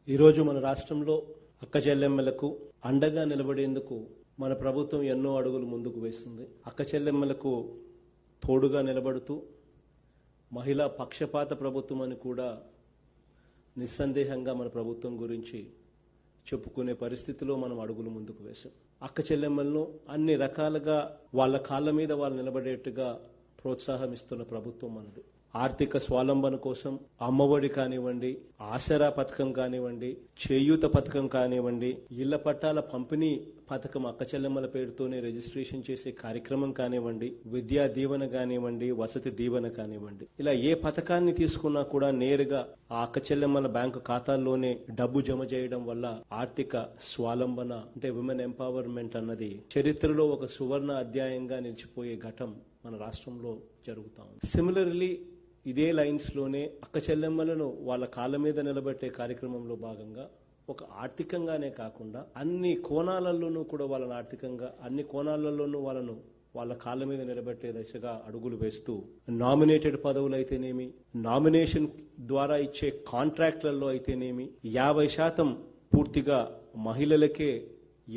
ఈరోజు మన రాష్ట్రంలో అక్క చెల్లెమ్మలకు అండగా నిలబడేందుకు మన ప్రభుత్వం ఎన్నో అడుగులు ముందుకు వేస్తుంది. అక్క చెల్లెమ్మలకు తోడుగా నిలబడుతూ మహిళా పక్షపాత ప్రభుత్వం అని కూడా నిస్సందేహంగా మన ప్రభుత్వం గురించి చెప్పుకునే పరిస్థితిలో మనం అడుగులు ముందుకు వేశాం. అక్క చెల్లెమ్మలను అన్ని రకాలుగా వాళ్ళ కాళ్ళ మీద వాళ్ళు నిలబడేట్టుగా ప్రోత్సాహం ఇస్తున్న ప్రభుత్వం మనది. ఆర్థిక స్వావలంబన కోసం అమ్మఒడి కానివ్వండి, ఆసరా పథకం కానివ్వండి, చేయూత పథకం కానివ్వండి, ఇళ్ల పట్టాల పంపిణీ పథకం అక్క చెల్లెమ్మల పేరుతోనే రిజిస్ట్రేషన్ చేసే కార్యక్రమం కానివ్వండి, విద్యా దీవెన కానివ్వండి, వసతి దీవెన కానివ్వండి, ఇలా ఏ పథకాన్ని తీసుకున్నా కూడా నేరుగా ఆ అక్క చెల్లెమ్మల బ్యాంకు ఖాతాల్లోనే డబ్బు జమ చేయడం వల్ల ఆర్థిక స్వావలంబన అంటే విమెన్ ఎంపవర్మెంట్ అన్నది చరిత్రలో ఒక సువర్ణ అధ్యాయంగా నిలిచిపోయే ఘటం మన రాష్ట్రంలో జరుగుతా ఉంది. సిమిలర్లీ ఇదే లైన్స్ లోనే అక్క చెల్లెమ్మలను వాళ్ళ కాళ్ళ మీద నిలబెట్టే కార్యక్రమంలో భాగంగా ఒక ఆర్థికంగానే కాకుండా అన్ని కోణాలలోనూ కూడా వాళ్ళని ఆర్థికంగా అన్ని కోణాలలోనూ వాళ్ళ కాళ్ళ మీద నిలబెట్టే దిశగా అడుగులు వేస్తూ నామినేటెడ్ పదవులు అయితేనేమి, నామినేషన్ ద్వారా ఇచ్చే కాంట్రాక్ట్లలో అయితేనేమి 50% పూర్తిగా మహిళలకే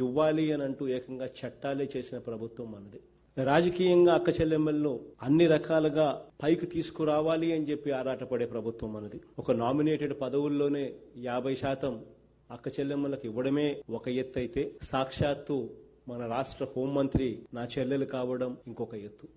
ఇవ్వాలి అని అంటూ ఏకంగా చట్టాలే చేసిన ప్రభుత్వం మనది. రాజకీయంగా అక్క చెల్లెమ్మలను అన్ని రకాలుగా పైకి తీసుకురావాలి అని చెప్పి ఆరాటపడే ప్రభుత్వం మనది. ఒక నామినేటెడ్ పదవుల్లోనే 50% అక్క చెల్లెమ్మలకు ఇవ్వడమే ఒక ఎత్తు అయితే, సాక్షాత్తు మన రాష్ట్ర హోంమంత్రి నా చెల్లెలు కావడం ఇంకొక ఎత్తు.